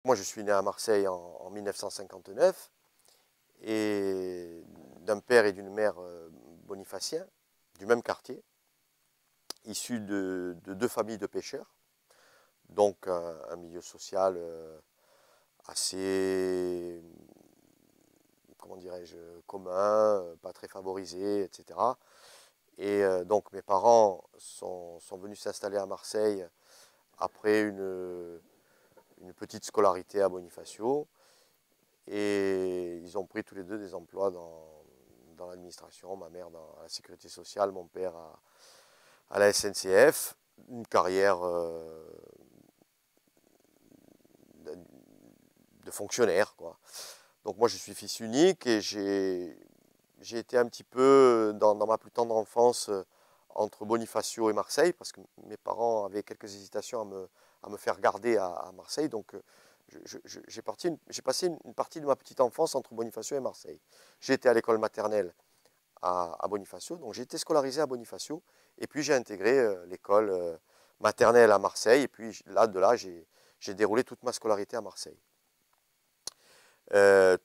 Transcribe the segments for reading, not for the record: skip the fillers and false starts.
moi, je suis né à Marseille en 1959, et d'un père et d'une mère bonifaciens, du même quartier, issus de deux familles de pêcheurs, donc un milieu social assez, comment dirais-je, commun, pas très favorisé, etc. Et donc mes parents sont venus s'installer à Marseille après une petite scolarité à Bonifacio, et ils ont pris tous les deux des emplois dans l'administration, ma mère dans la sécurité sociale, mon père à la SNCF, une carrière de fonctionnaire, quoi. Donc moi je suis fils unique, et j'ai été un petit peu dans ma plus tendre enfance entre Bonifacio et Marseille, parce que mes parents avaient quelques hésitations à me faire garder à Marseille. Donc j'ai passé une partie de ma petite enfance entre Bonifacio et Marseille. J'ai été à l'école maternelle à Bonifacio, donc j'ai été scolarisé à Bonifacio, et puis j'ai intégré l'école maternelle à Marseille, et puis de là j'ai déroulé toute ma scolarité à Marseille.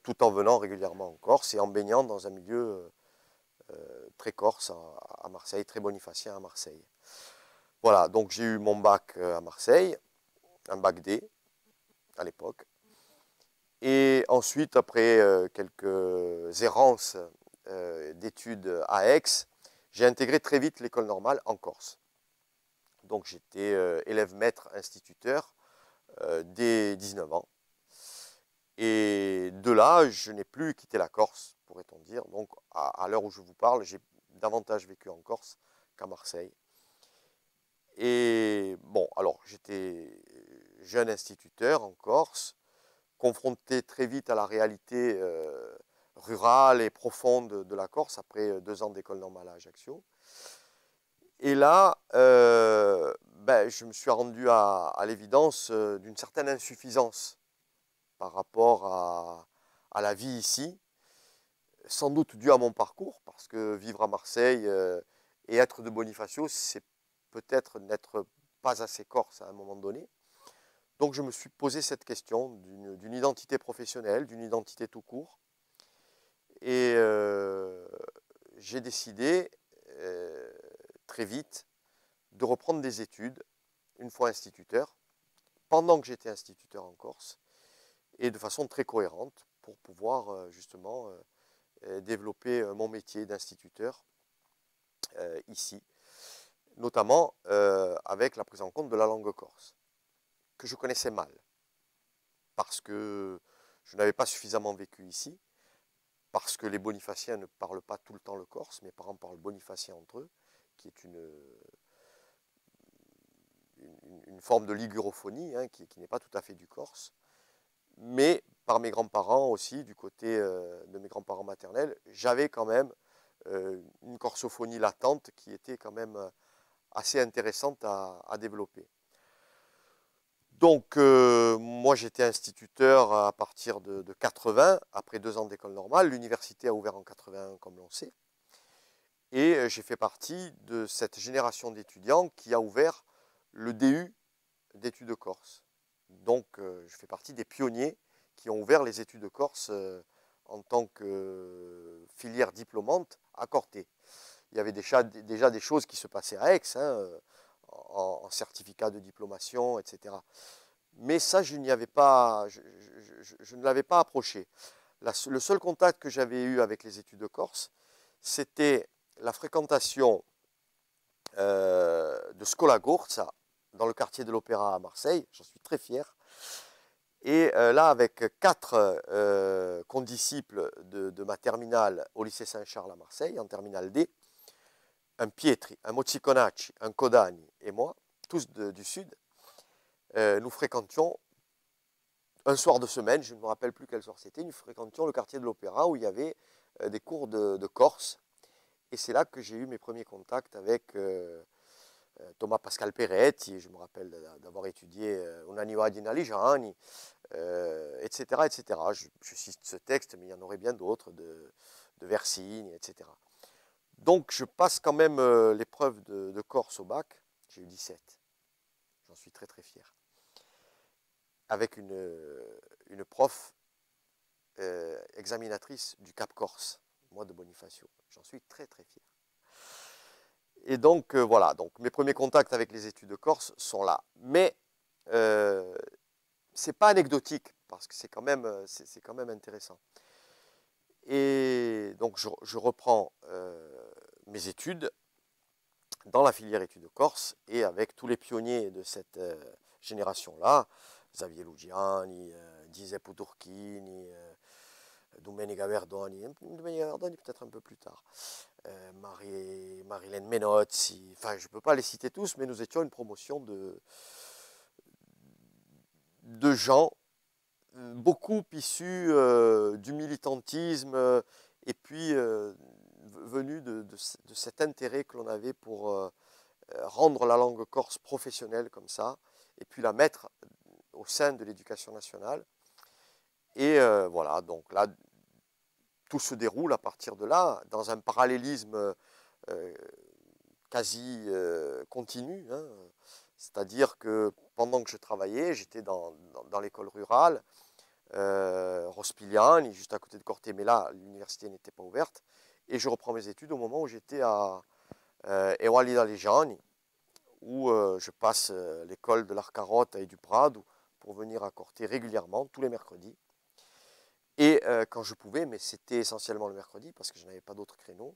Tout en venant régulièrement en Corse et en baignant dans un milieu très corse à Marseille, très bonifacien à Marseille. Voilà, donc j'ai eu mon bac à Marseille, un bac D à l'époque. Et ensuite, après quelques errances d'études à Aix, j'ai intégré très vite l'école normale en Corse. Donc j'étais élève maître instituteur dès 19 ans. Et de là, je n'ai plus quitté la Corse, pourrait-on dire. Donc à l'heure où je vous parle, j'ai davantage vécu en Corse qu'à Marseille. Et bon, alors j'étais jeune instituteur en Corse, confronté très vite à la réalité rurale et profonde de la Corse, après 2 ans d'école normale à Ajaccio. Et là, je me suis rendu à l'évidence d'une certaine insuffisance par rapport à la vie ici, sans doute dû à mon parcours, parce que vivre à Marseille et être de Bonifacio, c'est peut-être n'être pas assez corse à un moment donné. Donc je me suis posé cette question d'une identité professionnelle, d'une identité tout court, et j'ai décidé très vite de reprendre des études, une fois instituteur, pendant que j'étais instituteur en Corse, et de façon très cohérente, pour pouvoir justement développer mon métier d'instituteur ici, notamment avec la prise en compte de la langue corse, que je connaissais mal, parce que je n'avais pas suffisamment vécu ici, parce que les bonifaciens ne parlent pas tout le temps le corse, mes parents parlent bonifacien entre eux, qui est une forme de ligurophonie, hein, qui n'est pas tout à fait du corse, mais par mes grands-parents aussi, du côté de mes grands-parents maternels, j'avais quand même une corsophonie latente qui était quand même assez intéressante à développer. Donc moi j'étais instituteur à partir de 80, après 2 ans d'école normale. L'université a ouvert en 81 comme l'on sait. Et j'ai fait partie de cette génération d'étudiants qui a ouvert le DU d'études corse. Donc je fais partie des pionniers qui ont ouvert les études corse en tant que filière diplômante à Corté. Il y avait déjà des choses qui se passaient à Aix, hein, en certificat de diplomation, etc. Mais ça, je ne l'avais pas approché. Le seul contact que j'avais eu avec les études de Corse, c'était la fréquentation de Scola Gorza, dans le quartier de l'Opéra à Marseille. J'en suis très fier. Et là, avec 4 condisciples de ma terminale au lycée Saint-Charles à Marseille, en terminale D, un Pietri, un Mozziconacci, un Codani et moi, tous du sud, nous fréquentions un soir de semaine, je ne me rappelle plus quel soir c'était, nous fréquentions le quartier de l'Opéra où il y avait des cours de Corse. Et c'est là que j'ai eu mes premiers contacts avec Thomas Pascal Peretti. Je me rappelle d'avoir étudié Un'anima di Naligiani, etc., etc. Je cite ce texte, mais il y en aurait bien d'autres, de Versigne, etc. Donc je passe quand même l'épreuve de Corse au bac. J'ai eu 17. J'en suis très très fier. avec une prof examinatrice du Cap Corse, moi de Bonifacio. J'en suis très très fier. Et donc voilà, donc mes premiers contacts avec les études de Corse sont là. Mais c'est pas anecdotique, parce que c'est quand même intéressant. Et donc je reprends mes études dans la filière études de Corse et avec tous les pionniers de cette génération-là, Xavier Lugiani, Giuseppe Turchini, Domenica Verdoni, peut-être un peu plus tard, Marilène Menozzi, enfin je ne peux pas les citer tous, mais nous étions une promotion de gens, beaucoup issus du militantisme et puis venus de cet intérêt que l'on avait pour rendre la langue corse professionnelle comme ça, et puis la mettre au sein de l'éducation nationale. Et voilà, donc là, tout se déroule à partir de là, dans un parallélisme quasi continu, hein. C'est-à-dire que pendant que je travaillais, j'étais dans l'école rurale, Rospigliani, juste à côté de Corte, mais là, l'université n'était pas ouverte, et je reprends mes études au moment où j'étais à Eguali d'Alegiani, où je passe l'école de l'Arcarotte et du Prado pour venir à Corte régulièrement, tous les mercredis. Et quand je pouvais, mais c'était essentiellement le mercredi, parce que je n'avais pas d'autres créneaux,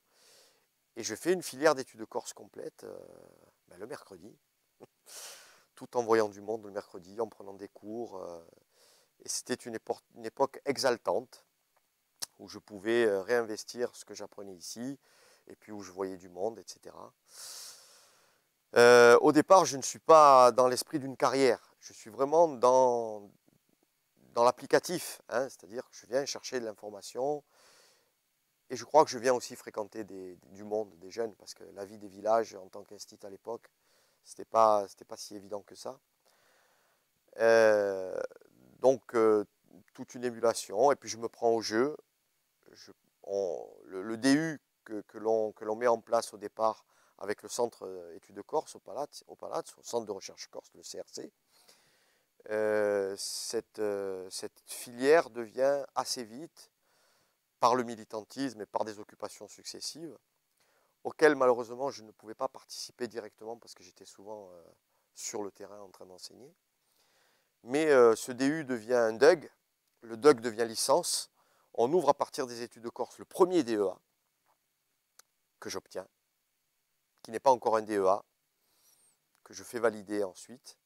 et je fais une filière d'études de Corse complète le mercredi, tout en voyant du monde le mercredi, en prenant des cours. Et c'était une époque exaltante, où je pouvais réinvestir ce que j'apprenais ici, et puis où je voyais du monde, etc. Au départ, je ne suis pas dans l'esprit d'une carrière, je suis vraiment dans l'applicatif, hein, c'est-à-dire que je viens chercher de l'information, et je crois que je viens aussi fréquenter du monde, des jeunes, parce que la vie des villages en tant qu'institut à l'époque, c'était pas si évident que ça. Donc, toute une émulation, et puis je me prends au jeu. Le DU que l'on met en place au départ avec le centre études de Corse au Palazzo, au centre de recherche Corse, le CRC, cette filière devient assez vite, par le militantisme et par des occupations successives, auxquelles malheureusement je ne pouvais pas participer directement parce que j'étais souvent sur le terrain en train d'enseigner. Mais ce DU devient un DUG, le DUG devient licence, on ouvre à partir des études de Corse le premier DEA que j'obtiens, qui n'est pas encore un DEA, que je fais valider ensuite.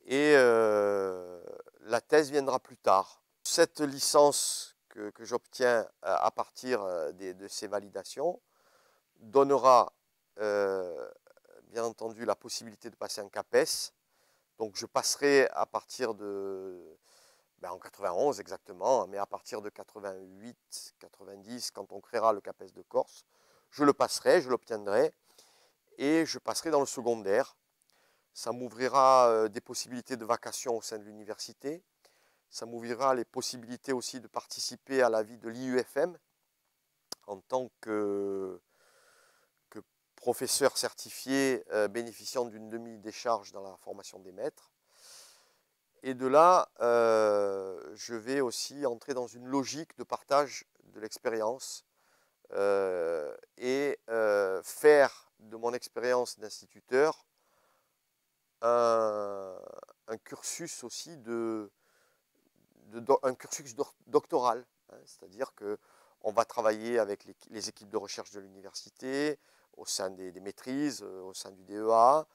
Et la thèse viendra plus tard. Cette licence que j'obtiens à partir de ces validations donnera bien entendu la possibilité de passer un CAPES. Donc je passerai à partir de, en 91 exactement, mais à partir de 88, 90, quand on créera le CAPES de Corse, je le passerai, je l'obtiendrai, et je passerai dans le secondaire. Ça m'ouvrira des possibilités de vacation au sein de l'université. Ça m'ouvrira les possibilités aussi de participer à la vie de l'IUFM en tant que professeur certifié bénéficiant d'une demi-décharge dans la formation des maîtres. Et de là, je vais aussi entrer dans une logique de partage de l'expérience et faire de mon expérience d'instituteur un cursus aussi un cursus doctoral, hein, c'est-à-dire qu'on va travailler avec les équipes de recherche de l'université, au sein des maîtrises, au sein du DEA,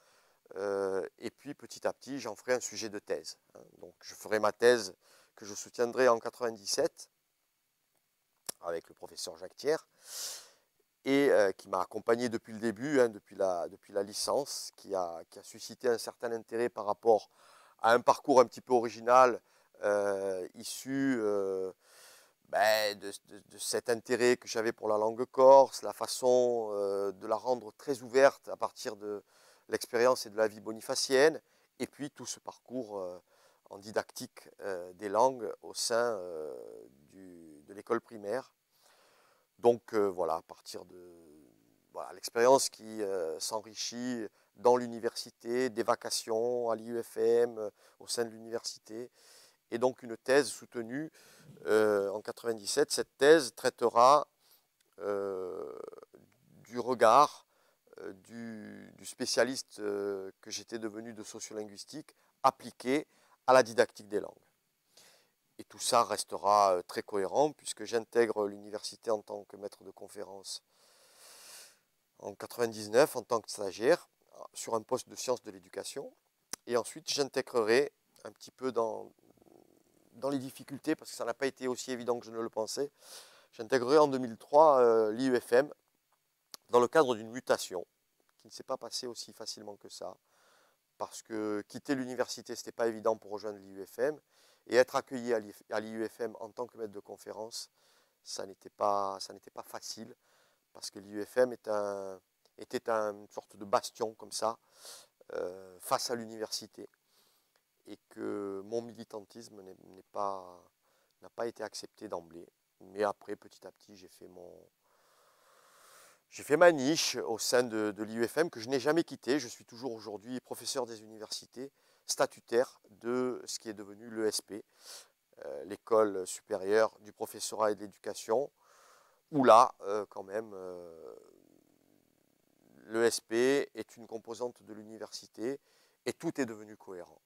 et puis petit à petit j'en ferai un sujet de thèse, hein. Donc je ferai ma thèse que je soutiendrai en 97 avec le professeur Jacques Thiers, et qui m'a accompagné depuis le début, hein, depuis la licence, qui a suscité un certain intérêt par rapport à un parcours un petit peu original, issu de cet intérêt que j'avais pour la langue corse, la façon de la rendre très ouverte à partir de l'expérience et de la vie bonifacienne, et puis tout ce parcours en didactique des langues au sein de l'école primaire. Donc voilà, à partir de voilà, l'expérience qui s'enrichit dans l'université, des vacations à l'IUFM, au sein de l'université, et donc une thèse soutenue en 97. Cette thèse traitera du regard du spécialiste que j'étais devenu de sociolinguistique appliqué à la didactique des langues. Et tout ça restera très cohérent puisque j'intègre l'université en tant que maître de conférence en 99 en tant que stagiaire sur un poste de sciences de l'éducation. Et ensuite, j'intégrerai un petit peu dans les difficultés, parce que ça n'a pas été aussi évident que je ne le pensais, j'intégrerai en 2003 l'IUFM dans le cadre d'une mutation qui ne s'est pas passée aussi facilement que ça, parce que quitter l'université, ce n'était pas évident pour rejoindre l'IUFM, et être accueilli à l'IUFM en tant que maître de conférence, ça n'était pas facile, parce que l'IUFM était une sorte de bastion comme ça, face à l'université, et que mon militantisme n'a pas été accepté d'emblée. Mais après, petit à petit, j'ai fait ma niche au sein de l'IUFM que je n'ai jamais quitté. Je suis toujours aujourd'hui professeur des universités, statutaire de ce qui est devenu l'ESP, l'école supérieure du professorat et de l'éducation, où là, quand même, l'ESP est une composante de l'université et tout est devenu cohérent.